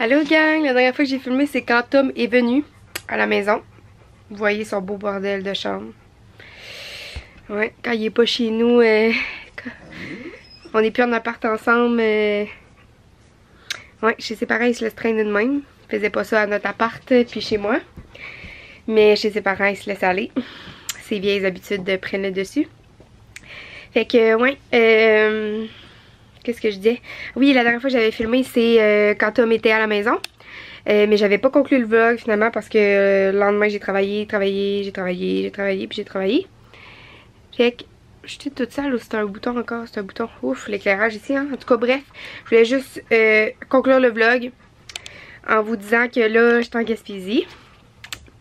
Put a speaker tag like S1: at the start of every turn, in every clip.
S1: Allô gang, la dernière fois que j'ai filmé c'est quand Tom est venu à la maison. Vous voyez son beau bordel de chambre. Ouais, quand il est pas chez nous, on est plus en appart ensemble. Ouais, chez ses parents il se laisse traîner de même. Il faisait pas ça à notre appart puis chez moi. Mais chez ses parents il se laisse aller. Ses vieilles habitudes prennent le dessus. Fait que ouais, qu'est-ce que je disais? Oui, la dernière fois que j'avais filmé, c'est quand Tom était à la maison. Mais j'avais pas conclu le vlog finalement parce que le lendemain j'ai travaillé. Fait que j'étais toute seule ou c'était un bouton encore? C'est un bouton. Ouf, l'éclairage ici, hein? En tout cas, bref, je voulais juste conclure le vlog en vous disant que là, je suis en Gaspésie.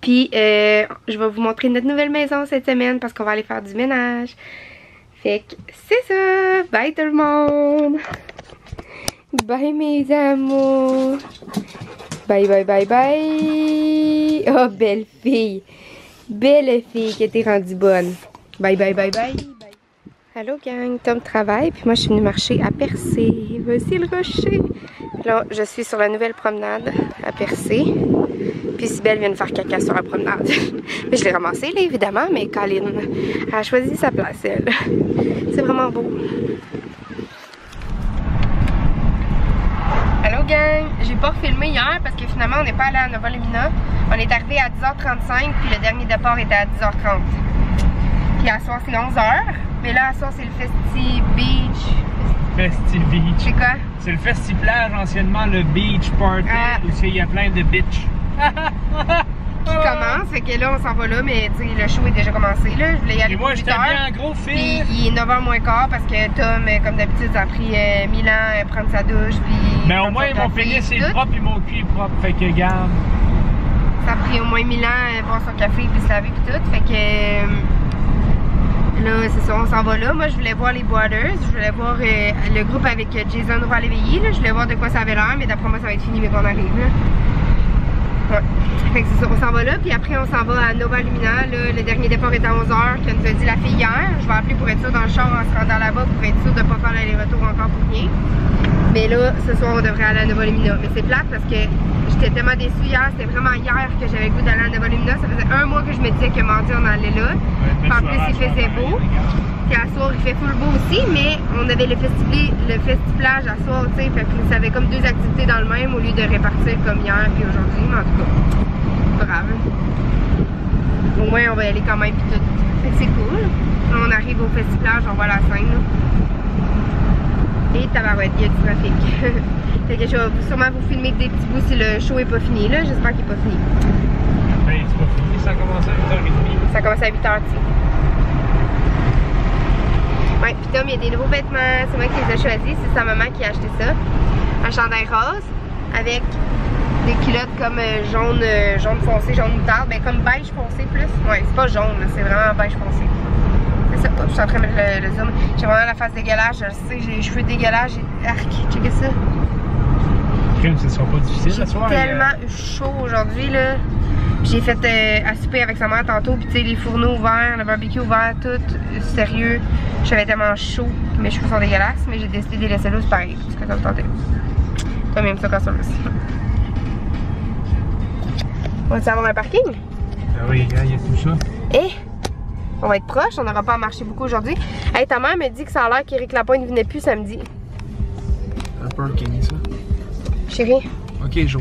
S1: Puis, je vais vous montrer notre nouvelle maison cette semaine parce qu'on va aller faire du ménage. Fait que c'est ça! Bye tout le monde! Bye mes amours! Bye bye bye bye! Oh belle fille! Belle fille qui était rendue bonne! Bye bye bye bye! Allô gang! Tom travaille puis moi je suis venue marcher à Percé. Voici le rocher! Là je suis sur la nouvelle promenade à Percé. Puis Cybelle vient de faire caca sur la promenade. Mais je l'ai ramassée là évidemment, mais Colin a choisi sa place elle. C'est vraiment beau. Allô gang, j'ai pas refilmé hier parce que finalement on n'est pas allé à Nova Lumina. On est arrivé à 10h35 puis le dernier départ était à 10h30. Puis à soir c'est 11h. Mais là à soir c'est le Festi Beach.
S2: Festi Beach.
S1: C'est quoi? C'est
S2: le Festi Plage, anciennement le Beach Party. Où il y a plein de bitches.
S1: Qui commence, fait que là on s'en va là, mais tu sais le show est déjà commencé là. Je voulais y aller.
S2: Et moi j'étais bien en gros fil.
S1: Puis il est 9h moins quart parce que Tom, comme d'habitude, ça a pris 1000 ans à prendre sa douche. Puis
S2: mais au moins mon pénis est propre et mon cul est propre, fait que garde.
S1: Ça a pris au moins 1000 ans à boire son café puis se laver puis tout, fait que là c'est ça, on s'en va là. Moi je voulais voir les Boarders, je voulais voir le groupe avec Jason Roy-Léveillé là. Je voulais voir de quoi ça avait l'air, mais d'après moi ça va être fini mais qu'on arrive là. Ouais. Fait que c'est ça, on s'en va là, puis après on s'en va à Nova Lumina. Là, le dernier départ est à 11h, que nous a dit la fille hier. Je vais appeler pour être sûr dans le char en se rendant là-bas pour être sûr de ne pas faire l'aller-retour encore pour rien. Mais là, ce soir on devrait aller à Nova Lumina. Mais c'est plate parce que j'étais tellement déçue hier, c'était vraiment hier que j'avais le goût d'aller à Nova Lumina. Ça faisait un mois que je me disais que mardi on allait là. Ouais, en plus il faisait beau. Puis à soir il fait full beau aussi, mais on avait le festi-plage à soir, tu sais, fait que ça avait comme deux activités dans le même au lieu de répartir comme hier puis aujourd'hui, mais en tout cas, brave. Au moins on va y aller quand même puis tout. Fait que c'est cool. Là, on arrive au festi-plage, on voit la scène là. Et tabarouette, il y a du trafic. Fait que je vais sûrement vous filmer des petits bouts si le show est pas fini là, j'espère qu'il est pas fini.
S2: Ben c'est pas fini, ça a commencé à 8h30.
S1: Ça a commencé à 8h, tu sais. Ouais, pis Tom, il y a des nouveaux vêtements, c'est moi qui les ai choisis, c'est sa maman qui a acheté ça. Un chandail rose avec des culottes comme jaune foncé, jaune moutarde, ben comme beige foncé plus. Ouais, c'est pas jaune, c'est vraiment beige foncé. C'est ça, je suis en train de mettre le zoom. J'ai vraiment la face dégueulasse, je le sais, j'ai les cheveux dégueulasses, j'ai... Arc, checkez ça.
S2: Ce sera pas difficile la soirée.
S1: J'ai tellement eu chaud aujourd'hui là. J'ai fait à souper avec sa mère tantôt, puis tu sais les fourneaux ouverts, le barbecue ouvert, tout, sérieux. J'avais tellement chaud, mes cheveux sont dégueulasses, mais j'ai décidé de les laisser loose pareil, parce que ça me tentait. Toi même ça quand ça loose. On va-tu avoir un parking?
S2: Ah oui, il y a tout ça.
S1: Eh! On va être proche, on n'aura pas à marcher beaucoup aujourd'hui. Hey, ta mère me dit que ça a l'air qu'Éric Lapointe ne venait plus samedi.
S2: Un parking ça?
S1: Chérie?
S2: Ok, Jo.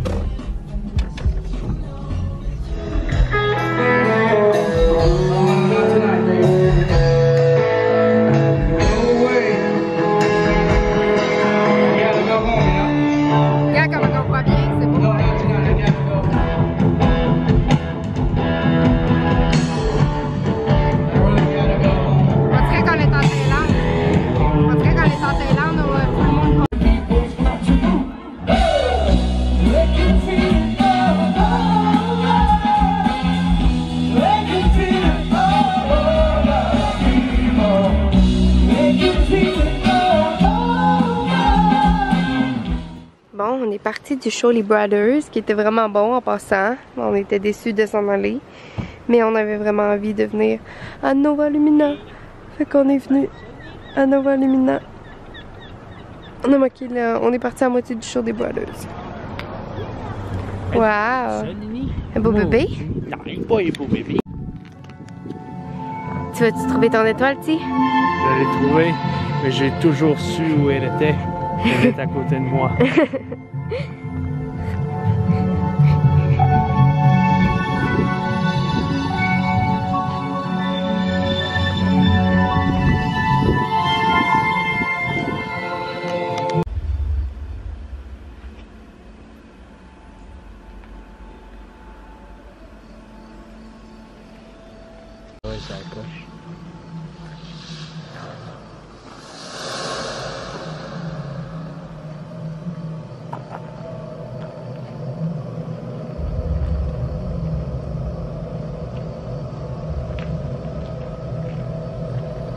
S1: On est parti du show Les Brothers qui était vraiment bon en passant. On était déçus de s'en aller. Mais on avait vraiment envie de venir à Nova Lumina. Fait qu'on est venu à Nova Lumina. On a manqué là, on est parti à moitié du show des Brothers. Wow!
S2: Ça, Nini?
S1: Un beau bébé?
S2: Non, il n'est pas un beau bébé.
S1: Tu vas-tu trouver ton étoile, Ti?
S2: Je l'ai trouvée, mais j'ai toujours su où elle était. Elle est à côté de moi. Ouais, ça accroche.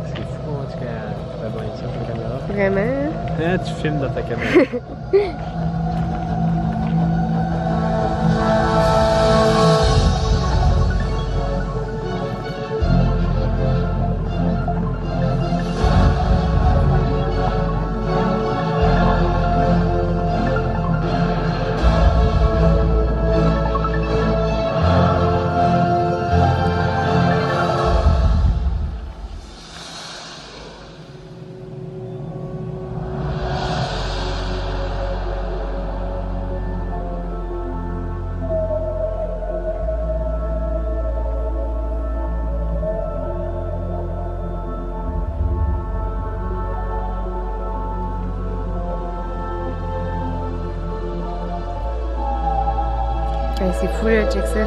S2: C'est fou, en tout cas, tu fais bien ça sur la caméra.
S1: Vraiment?
S2: Ah, tu filmes dans ta caméra.
S1: Ouais, c'est fou là, check ça.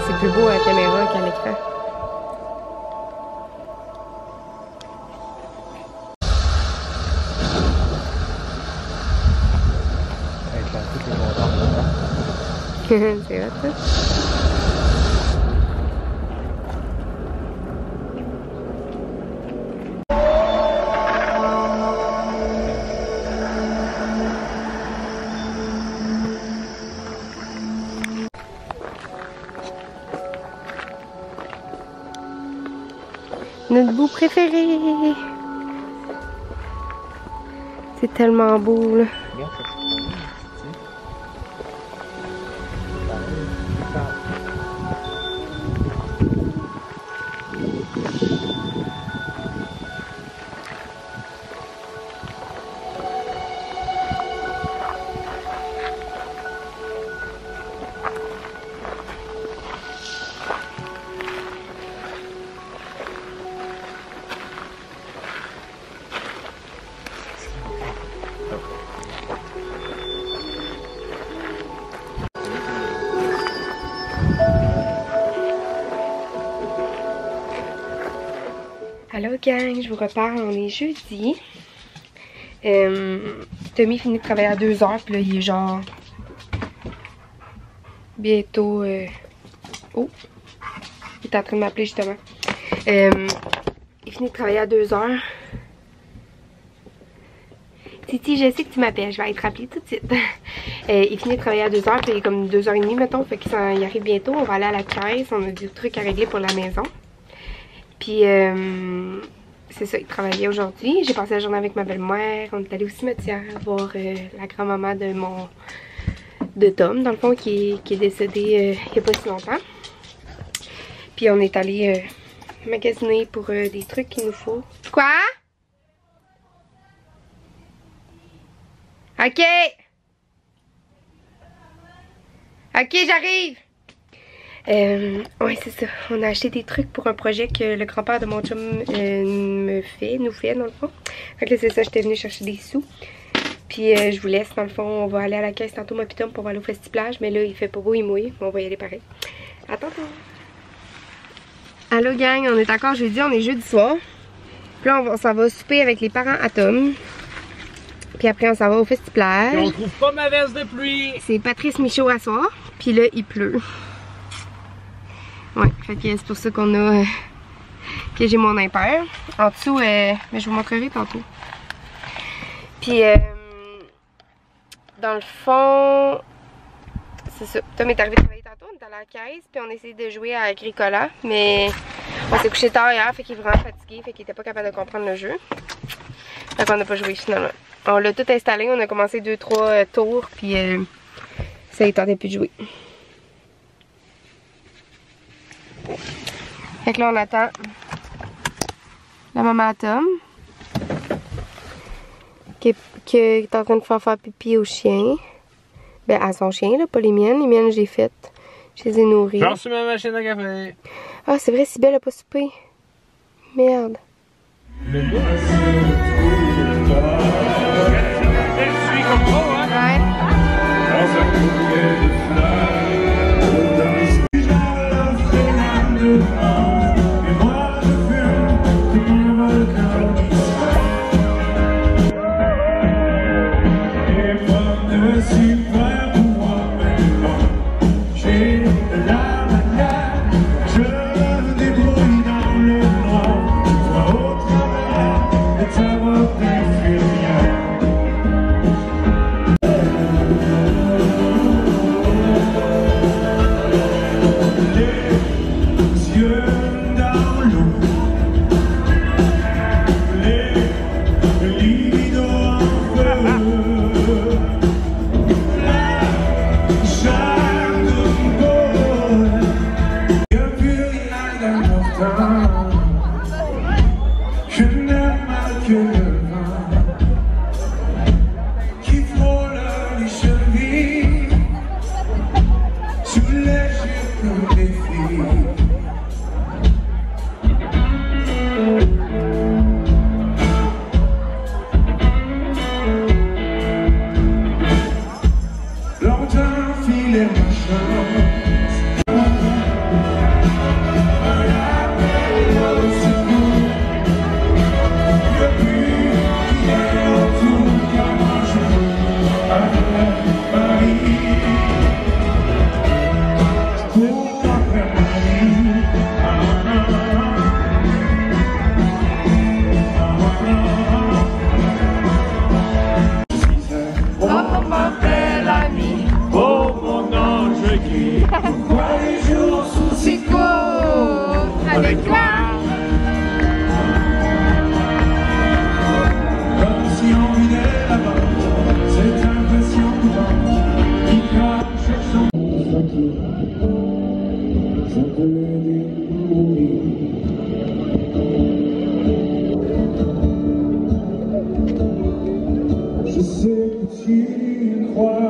S1: C'est plus beau à la caméra qu'à l'écran.
S2: Avec là, toutes les contents dedans.
S1: C'est hot, ça. Notre bout préféré. C'est tellement beau là.
S2: Regarde ça.
S1: Allô gang, je vous reparle, on est jeudi. Tommy finit de travailler à 2h, puis là il est genre bientôt... Oh! Il est en train de m'appeler justement. Il finit de travailler à 2h. Titi, je sais que tu m'appelles, je vais être rappelée tout de suite. Il finit de travailler à 2h, puis il est comme 2h30 mettons, fait qu'il arrive bientôt. On va aller à la caisse, on a des trucs à régler pour la maison. Puis, c'est ça, il travaillait aujourd'hui. J'ai passé la journée avec ma belle-mère. On est allé au cimetière voir la grand-maman de Tom, dans le fond, qui est décédée il n'y a pas si longtemps. Puis, on est allé magasiner pour des trucs qu'il nous faut. Quoi? Ok! Ok, j'arrive! Ouais, c'est ça. On a acheté des trucs pour un projet que le grand-père de mon chum nous fait dans le fond. Fait que là, c'est ça, j'étais venue chercher des sous. Puis je vous laisse, dans le fond, on va aller à la caisse tantôt, moi pis Tom, pour aller au festiplage. Mais là, il fait pas beau, il mouille. On va y aller pareil. À tantôt! Allô gang, on est encore jeudi, on est jeudi soir. Puis là, on s'en va souper avec les parents à Tom. Puis après, on s'en va au festiplage.
S2: Et on trouve pas ma veste de pluie!
S1: C'est Patrice Michaud à soir. Puis là, il pleut. Ouais, fait que c'est pour ça qu'on a que j'ai mon impair. En dessous, mais je vous montrerai tantôt. Puis dans le fond, c'est ça. Tom est arrivé de travailler tantôt, on est allé à la caisse, puis on a essayé de jouer à Agricola, mais on s'est couché tard hier, fait qu'il est vraiment fatigué, fait qu'il était pas capable de comprendre le jeu. Fait qu'on n'a pas joué finalement. On l'a tout installé, on a commencé 2-3 tours, puis ça ne tentait plus de jouer. Fait que là on attend la maman Tom qui est en train de faire pipi au chien. Ben à son chien là, pas les miennes. Les miennes j'ai faites. Je les ai nourries.
S2: J'ai reçu ma machine à café.
S1: Ah c'est vrai, Cybelle a pas soupé. Merde.
S2: Le gars, elle suit comme trop, hein?
S1: Ouais.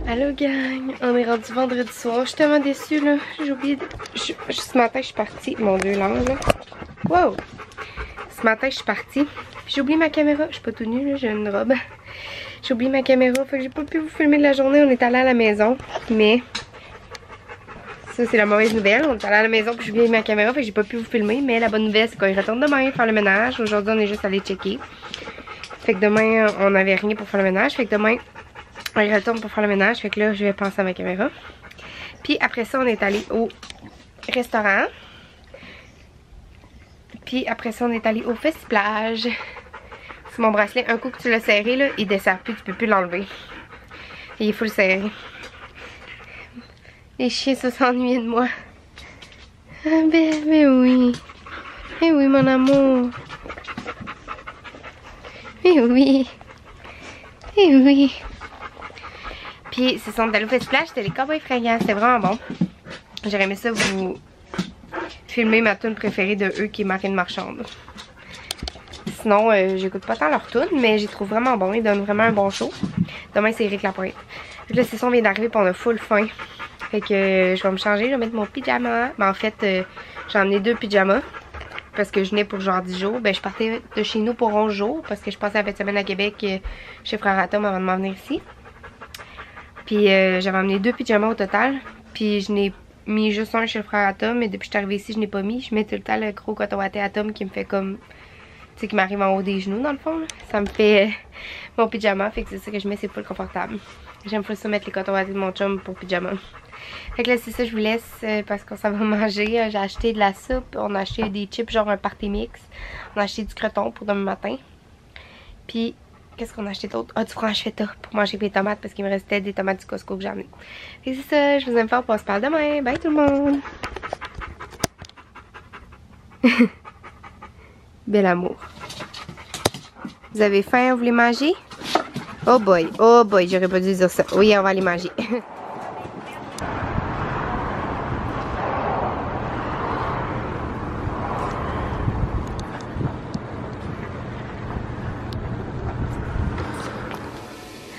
S1: Allô gang, on est rendu vendredi soir. Je suis tellement déçue là. J'ai oublié de... Ce matin je suis partie. Mon Dieu, l'ange là. Wow! Ce matin je suis partie. J'ai oublié ma caméra. Je suis pas tout nue là, j'ai une robe. J'ai oublié ma caméra. Fait que j'ai pas pu vous filmer de la journée. On est allé à la maison. Mais ça c'est la mauvaise nouvelle. On est allé à la maison puis j'ai oublié ma caméra. Fait que j'ai pas pu vous filmer. Mais la bonne nouvelle c'est qu'on retourne demain faire le ménage. Aujourd'hui on est juste allé checker. Fait que demain on avait rien pour faire le ménage. Fait que demain on y retourne pour faire le ménage, fait que là je vais penser à ma caméra. Puis après ça on est allé au restaurant. Puis après ça on est allé au Festiplage. C'est mon bracelet, un coup que tu l'as serré là, il dessert plus, tu peux plus l'enlever. Il faut le serrer. Les chiens se s'ennuient de moi. Ah ben oui. Eh oui mon amour. Eh oui. Eh oui. Puis c'est son allé au Festiplage, c'était les Cowboys Fringants, c'était vraiment bon. J'aurais aimé ça vous filmer ma tune préférée de eux qui est Marine Marchande. sinon, j'écoute pas tant leur tune, mais j'y trouve vraiment bon. Ils donnent vraiment un bon show. Demain, c'est Éric Lapointe. Là, c'est ça, on vient d'arriver puis on a full faim. Fait que je vais me changer, je vais mettre mon pyjama. Ben, en fait, j'ai emmené 2 pyjamas. Parce que je venais pour genre 10 jours. Ben, je partais de chez nous pour 11 jours. Parce que je passais la fin de semaine à Québec chez Frère Atom avant de m'en venir ici. Puis j'avais emmené 2 pyjamas au total. Puis je n'ai mis juste un chez le Frère Atom. Mais depuis que je suis arrivée ici, je n'ai pas mis. Je mets tout le temps le gros coton watté Atom qui me fait comme... Tu sais, qui m'arrive en haut des genoux dans le fond. Là. Ça me fait mon pyjama. Fait que c'est ça que je mets, c'est full confortable. J'aime pas ça mettre les cotons wattés de mon chum pour pyjama. Fait que là, c'est ça, je vous laisse parce qu'on s'en va manger. J'ai acheté de la soupe. On a acheté des chips, genre un party mix. On a acheté du croton pour demain matin. Puis, qu'est-ce qu'on a acheté d'autre? Ah, du fromage feta pour manger des tomates parce qu'il me restait des tomates du Costco que j'ai amené. Fait que c'est ça, je vous aime fort. On se parle demain. Bye tout le monde! Bel amour. Vous avez faim? Vous voulez manger? Oh boy, j'aurais pas dû dire ça. Oui, on va aller manger.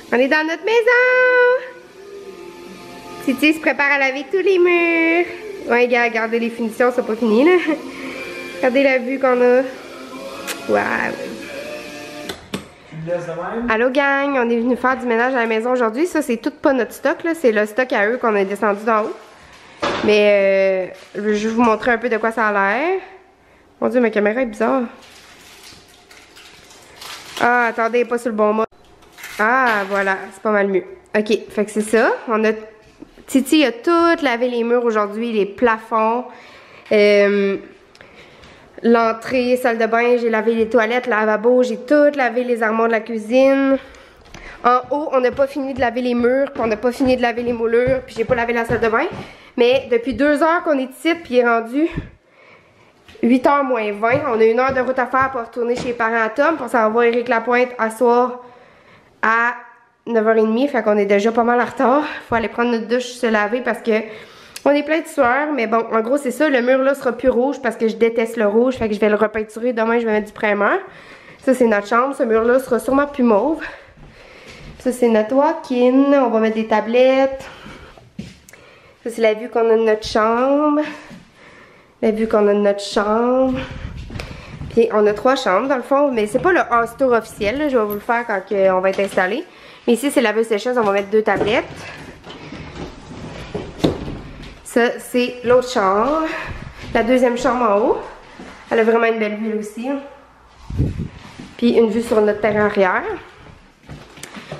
S1: On est dans notre maison! Titi se prépare à laver tous les murs. Ouais, gars, regardez les finitions, c'est pas fini, là. Regardez la vue qu'on a. Waouh! Allô, gang! On est venu faire du ménage à la maison aujourd'hui. Ça, c'est tout pas notre stock, là. C'est le stock à eux qu'on a descendu d'en haut. Mais je vais vous montrer un peu de quoi ça a l'air. Mon Dieu, ma caméra est bizarre. Ah, attendez, pas sur le bon mode. Ah, voilà, c'est pas mal mieux. Ok, fait que c'est ça. On a... Titi a tout lavé les murs aujourd'hui, les plafonds, l'entrée, salle de bain, j'ai lavé les toilettes, le lavabo, j'ai tout lavé les armoires de la cuisine. En haut, on n'a pas fini de laver les murs, puis on n'a pas fini de laver les moulures, puis j'ai pas lavé la salle de bain. Mais depuis 2 heures qu'on est ici, puis il est rendu 8h moins 20. On a 1 heure de route à faire pour retourner chez les parents à Tom, pour s'en voir Éric Lapointe à soir à 9h30, fait qu'on est déjà pas mal en retard. Faut aller prendre notre douche, se laver parce que on est plein de sueur, mais bon, en gros c'est ça, le mur là sera plus rouge parce que je déteste le rouge, fait que je vais le repeinturer. Demain je vais mettre du primer. Ça c'est notre chambre, ce mur là sera sûrement plus mauve. Ça c'est notre walk-in, on va mettre des tablettes. Ça c'est la vue qu'on a de notre chambre. La vue qu'on a de notre chambre. Puis on a 3 chambres dans le fond, mais c'est pas le house tour officiel, là. Je vais vous le faire quand on va être installé. Mais ici c'est la laveuse sécheuse, on va mettre 2 tablettes. Ça c'est l'autre chambre. La deuxième chambre en haut. Elle a vraiment une belle vue aussi. Puis une vue sur notre terrain arrière.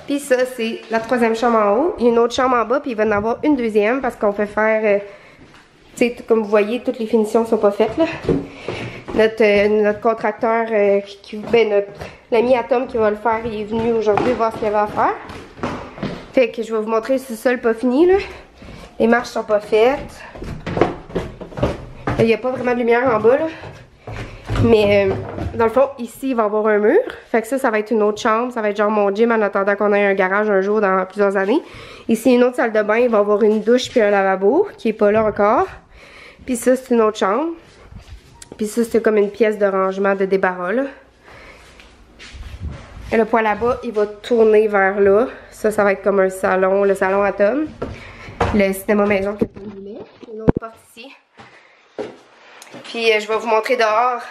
S1: Puis ça c'est la 3e chambre en haut. Il y a une autre chambre en bas, puis il va y en avoir une deuxième parce qu'on peut faire... tu sais, comme vous voyez, toutes les finitions sont pas faites là. Notre contracteur, l'ami Atom qui va le faire, il est venu aujourd'hui voir ce qu'il va faire. Fait que je vais vous montrer le sous-sol pas fini là. Les marches sont pas faites. Il n'y a pas vraiment de lumière en bas là. Mais dans le fond, ici il va y avoir un mur. Fait que ça va être une autre chambre. Ça va être genre mon gym en attendant qu'on ait un garage un jour dans plusieurs années. Ici une autre salle de bain. Il va y avoir une douche puis un lavabo qui est pas là encore. Puis ça c'est une autre chambre. Puis ça, c'est comme une pièce de rangement de débarras, là. Et le poêle là-bas, il va tourner vers là. Ça va être comme un salon, le salon Atom. Le cinéma maison que tu voulais. Une autre porte ici. Puis je vais vous montrer dehors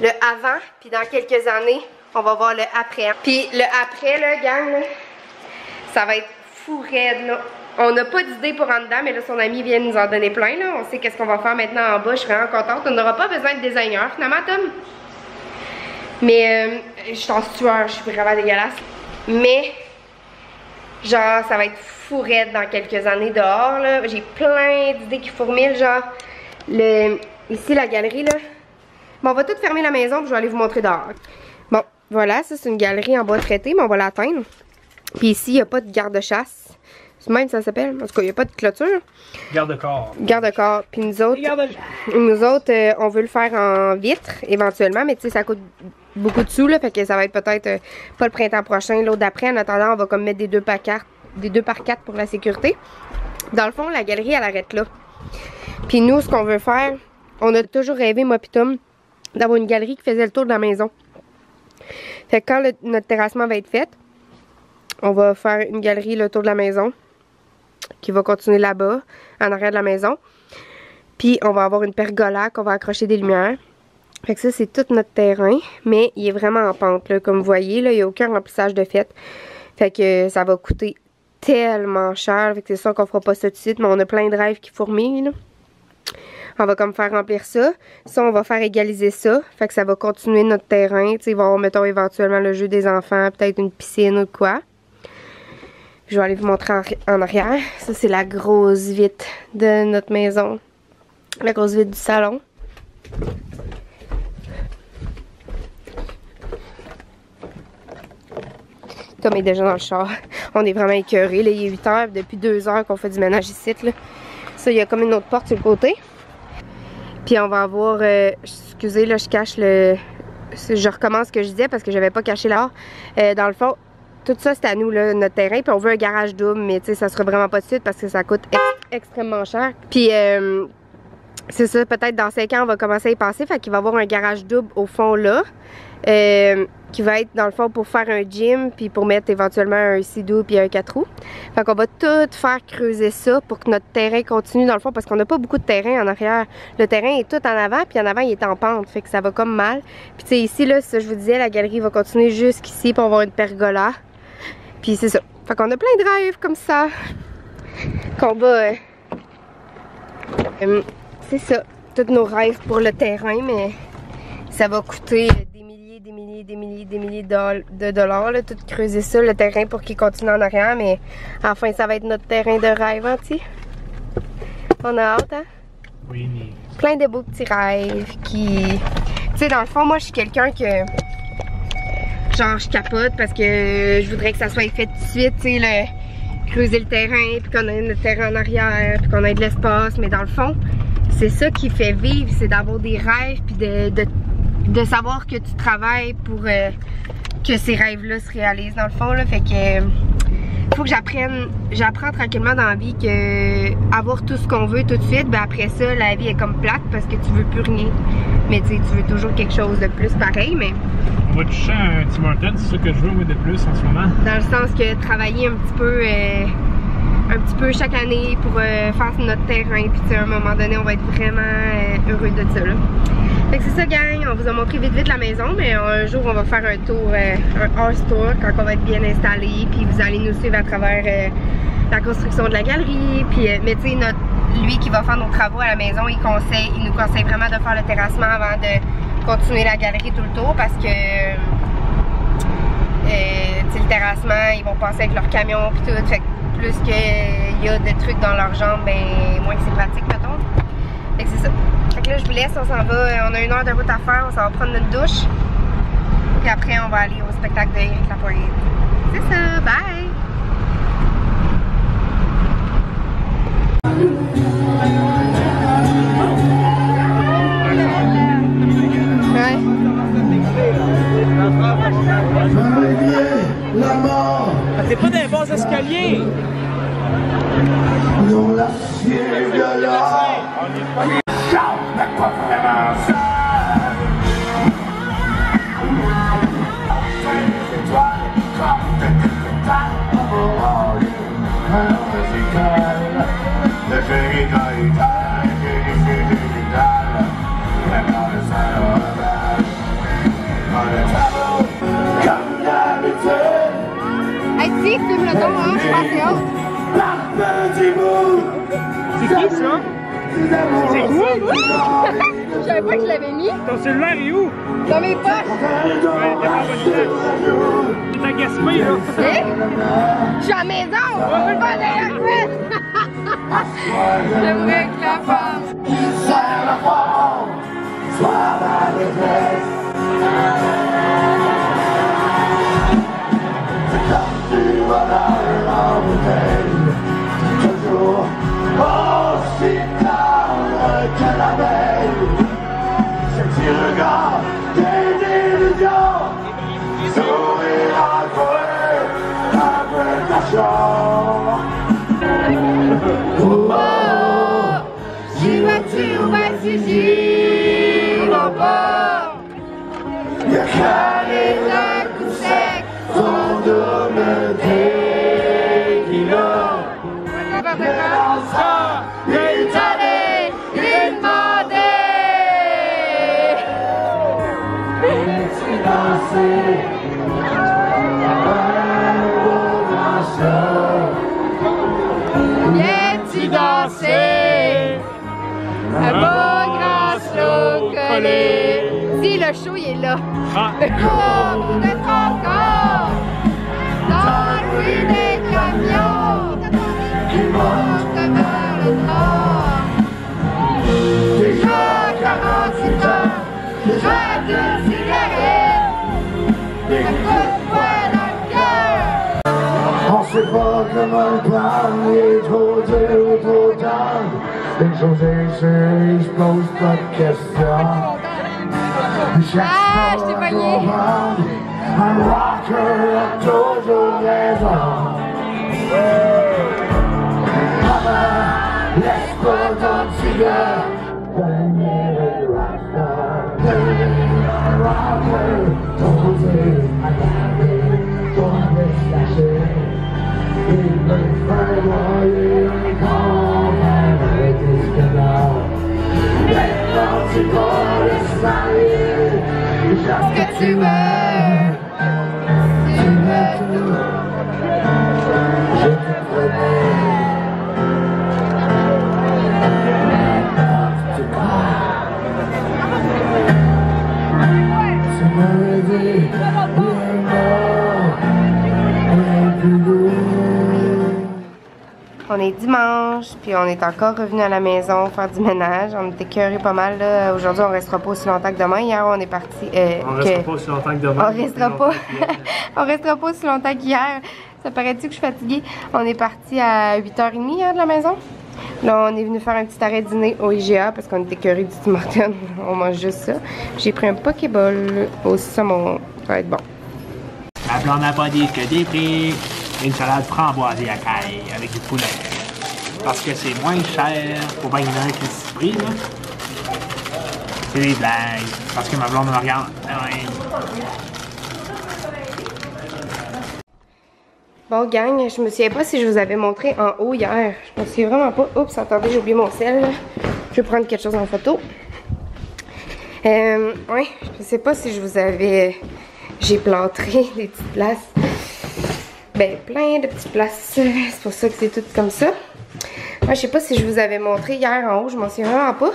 S1: le avant. Puis dans quelques années, on va voir le après. Puis le après, là, gang, là, ça va être fou raide, là. On n'a pas d'idée pour en dedans, mais là, son ami vient nous en donner plein, là. On sait qu'est-ce qu'on va faire maintenant en bas. Je suis vraiment contente. On n'aura pas besoin de designer, finalement, Tom. Mais, je suis en sueur. Je suis vraiment dégueulasse. Mais, genre, ça va être fou raide dans quelques années dehors, là. J'ai plein d'idées qui fourmillent, genre, ici, la galerie, là. Bon, on va tout fermer la maison, puis je vais aller vous montrer dehors. Bon, voilà, ça, c'est une galerie en bois traité, mais on va l'atteindre. Puis ici, il n'y a pas de garde-chasse. Même ça s'appelle. En tout cas, il n'y a pas de clôture.
S2: Garde-corps.
S1: Garde-corps. Puis nous autres, on veut le faire en vitre éventuellement, mais tu sais, ça coûte beaucoup de sous, là. Fait que ça va être peut-être pas le printemps prochain, l'autre d'après. En attendant, on va comme mettre des 2 par 4 pour la sécurité. Dans le fond, la galerie, elle arrête là. Puis nous, ce qu'on veut faire, on a toujours rêvé, moi pis Tom, d'avoir une galerie qui faisait le tour de la maison. Fait que quand notre terrassement va être fait, on va faire une galerie le tour de la maison qui va continuer là-bas, en arrière de la maison. Puis on va avoir une pergola qu'on va accrocher des lumières. Fait que ça, c'est tout notre terrain, mais il est vraiment en pente, là. Comme vous voyez, là, il n'y a aucun remplissage de fait. Fait que ça va coûter tellement cher. Fait que c'est sûr qu'on fera pas ça tout de suite, mais on a plein de rêves qui fourmillent, là. On va comme faire remplir ça. Ça, on va faire égaliser ça. Fait que ça va continuer notre terrain. Tu sais, il va y avoir, mettons, éventuellement le jeu des enfants, peut-être une piscine ou quoi. Je vais aller vous montrer en arrière. Ça, c'est la grosse vitre de notre maison. La grosse vitre du salon. Tom est déjà dans le char. On est vraiment écœurés. Là, il est 8 h. Depuis 2 h qu'on fait du ménage ici. Là. Ça, il y a comme une autre porte sur le côté. Puis on va avoir... excusez, là, je cache le... Je recommence ce que je disais parce que j'avais pas caché là. Dans le fond, tout ça, c'est à nous, là, notre terrain. Puis on veut un garage double, mais tu sais, ça sera vraiment pas de suite parce que ça coûte extrêmement cher. Puis... c'est ça, peut-être dans 5 ans, on va commencer à y passer. Fait qu'il va y avoir un garage double au fond là. Qui va être dans le fond pour faire un gym. Puis pour mettre éventuellement un sidou puis un 4 roues. Fait qu'on va tout faire creuser ça pour que notre terrain continue dans le fond. Parce qu'on n'a pas beaucoup de terrain en arrière. Le terrain est tout en avant. Puis en avant, il est en pente. Fait que ça va comme mal. Puis tu sais, ici, là, ça je vous disais, la galerie va continuer jusqu'ici pour avoir une pergola. Puis c'est ça. Fait qu'on a plein de rêves comme ça. Qu'on va... c'est ça, tous nos rêves pour le terrain, mais ça va coûter des milliers de dollars, là, tout creuser ça, le terrain pour qu'il continue en arrière, mais enfin ça va être notre terrain de rêve, hein, tu sais. On a hâte, hein?
S2: Oui.
S1: Plein de beaux petits rêves qui... Tu sais, dans le fond, moi, je suis quelqu'un que... Genre, je capote parce que je voudrais que ça soit fait tout de suite, tu sais, creuser le terrain, puis qu'on ait notre terrain en arrière, puis qu'on ait de l'espace, mais dans le fond... C'est ça qui fait vivre, c'est d'avoir des rêves puis de savoir que tu travailles pour que ces rêves-là se réalisent dans le fond là. Fait que faut que j'apprends tranquillement dans la vie que avoir tout ce qu'on veut tout de suite, ben après ça la vie est comme plate parce que tu veux plus rien. Mais tu sais, tu veux toujours quelque chose de plus pareil, mais...
S2: On va toucher un Tim Hortons, c'est ça que je veux de plus en ce moment. Dans
S1: le sens que travailler un petit peu chaque année pour faire notre terrain, puis à un moment donné on va être vraiment heureux de ça là. Fait que c'est ça gang, on vous a montré vite la maison, mais un jour on va faire un tour, un horse tour quand on va être bien installé, puis vous allez nous suivre à travers la construction de la galerie, puis mais tu sais, lui qui va faire nos travaux à la maison, il nous conseille vraiment de faire le terrassement avant de continuer la galerie tout le tour parce que le terrassement, ils vont passer avec leur camion puis tout, fait que plus qu'il y a de trucs dans leurs jambes, ben moins que c'est pratique, mettons. Fait que c'est ça. Fait que là, je vous laisse, on s'en va, on a 1 heure de route à faire, on s'en va prendre notre douche. Puis après, on va aller au spectacle de Éric Lapointe. C'est ça, bye!
S2: T'es pas dans les bas escaliers!
S3: Non, la ciel de l'or. Chante pas vraiment ça.
S1: Hey, si, filme le ton, hein, je pense que c'est haut.
S2: C'est qui ça? C'est quoi?
S1: Je savais pas que je l'avais mis.
S2: Ton cellulaire est où?
S1: Dans mes poches.
S2: Ouais, t'es pas en bonne place. T'es à Gaspé, là.
S1: Je suis à la maison. On peut pas aller à la cuisse. J'aimerais que la femme.
S3: Serre la forme, soit la détresse. C'est comme du bonheur en bouteille. Toujours aussi tendre que la veille. Ce petit regard des illusions. Sourire à toi, après ta chambre. Oh, j'y vas-tu ou vas-tu, j'y vas pas. Y'a qu'à les
S1: Viens-tu danser? Un beau grand slow collé. Si, le show, il est là. Le corps de ton corps dans le bruit des camions qui montent vers le nord. Déjà 48 heures, déjà une cigarette, un coup de poing dans le cœur.
S3: On sait pas comment le prendre, il est trop dur ou trop tard. Une chose est sûre, je pose pas de questions.
S1: Ah, je t'ai pogné.
S3: Un rocker a toujours raison. Maman, laisse pas ton cigare. Devenir un rockstar, devenir un rocker. Poser à garder, ton lâcher. Il me fait noyer un corps avec des scandales. Maintenant tu vas le salir.
S1: Ce que tu veux, tu veux tout.
S3: Je te promets. Tu crois. Tu m'avais dit, bien mort, bien plus doux.
S1: On est dimanche, puis on est encore revenu à la maison faire du ménage. On était écœurés pas mal là. Aujourd'hui, on restera pas aussi longtemps que demain. Hier, on est parti.
S2: On restera pas aussi longtemps que demain.
S1: On restera pas. On restera pas aussi longtemps qu'hier. Ça paraît-tu que je suis fatiguée? On est parti à 8h30 hier de la maison. Là, on est venu faire un petit arrêt dîner au IGA parce qu'on était écœurés du Tim Hortons. On mange juste ça. J'ai pris un Pokéball. Aussi, ça va être bon.
S2: Ma blonde n'a pas dit que des prix. Une salade framboisée à caille avec du poulet. Parce que c'est moins cher pour 20 € que ce prix, là. C'est des blagues. Parce que ma blonde me regarde.
S1: Bon gang, je me souviens pas si je vous avais montré en haut hier. Je me souviens vraiment pas. Oups, attendez, j'ai oublié mon sel. Je vais prendre quelque chose en photo. Ouais, je sais pas si je vous avais... J'ai plâtré des petites places. Ben, plein de petites places. C'est pour ça que c'est tout comme ça. Moi, je sais pas si je vous avais montré hier en haut. Je m'en souviens vraiment pas.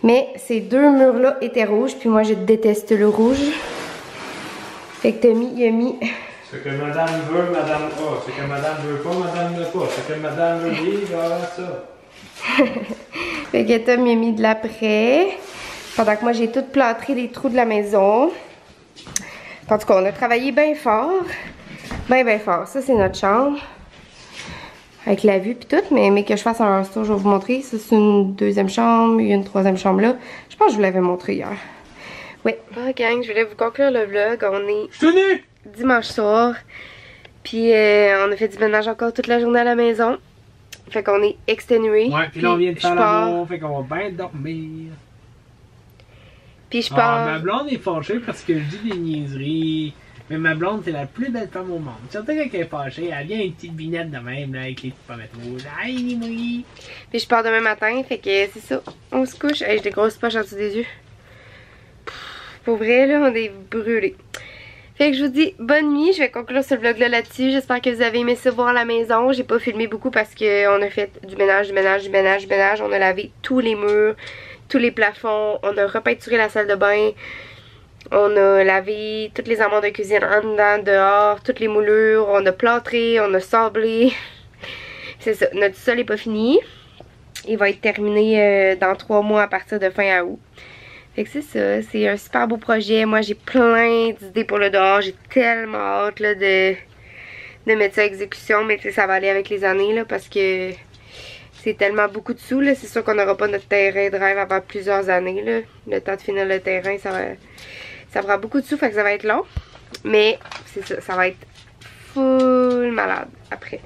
S1: Mais ces deux murs-là étaient rouges. Puis moi, je déteste le rouge. Fait que Tommy, il a mis...
S2: Ce que madame veut, madame a. Ce que madame veut pas, madame n'a pas. Ce que madame veut bien, il va avoir ça.
S1: Fait que Tom, il a mis de l'après. Pendant que moi, j'ai tout plâtré les trous de la maison. En tout cas, on a travaillé bien fort. Ben fort. Ça, c'est notre chambre. Avec la vue puis tout. Mais que je fasse un tour, je vais vous montrer. Ça, c'est une deuxième chambre. Il y a une troisième chambre là. Je pense que je vous l'avais montré hier. Ouais. Bon, gang, je voulais vous conclure le vlog. On est dimanche soir. Puis, on a fait du ménage encore toute la journée à la maison. Fait qu'on est exténué.
S2: Ouais, puis là, on vient de faire l'amour. Fait qu'on va bien dormir.
S1: Puis je pars.
S2: Ma blonde est fâchée parce que je dis des niaiseries. Mais ma blonde, c'est la plus belle femme au monde. Surtout quand elle est fâchée, elle vient une petite vinette de même, là, avec les petites pommettes rouges. Aïe, oui.
S1: Puis je pars demain matin, fait que c'est ça. On se couche. Hey, j'ai des grosses poches en dessous des yeux. Pour vrai, là, on est brûlés. Fait que je vous dis bonne nuit. Je vais conclure ce vlog-là là-dessus. J'espère que vous avez aimé ça voir à la maison. J'ai pas filmé beaucoup parce qu'on a fait du ménage. On a lavé tous les murs, tous les plafonds. On a repeinturé la salle de bain. On a lavé toutes les armoires de cuisine en dedans, dehors, toutes les moulures. On a plâtré, on a sablé. C'est ça, notre sol n'est pas fini. Il va être terminé dans 3 mois à partir de fin août. Fait que c'est ça, c'est un super beau projet. Moi, j'ai plein d'idées pour le dehors. J'ai tellement hâte là, de mettre ça à exécution. Mais tu sais, ça va aller avec les années là, parce que c'est tellement beaucoup de sous. C'est sûr qu'on n'aura pas notre terrain de rêve avant plusieurs années. Là. Le temps de finir le terrain, ça prend beaucoup de sous, fait que ça va être long. Mais c'est ça, ça va être full malade après.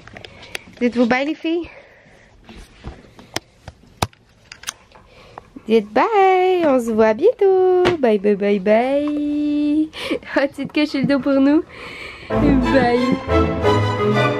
S1: Dites-vous bye les filles. Dites bye, on se voit bientôt. Bye bye bye bye. Oh, tu te caches le dos pour nous. Bye.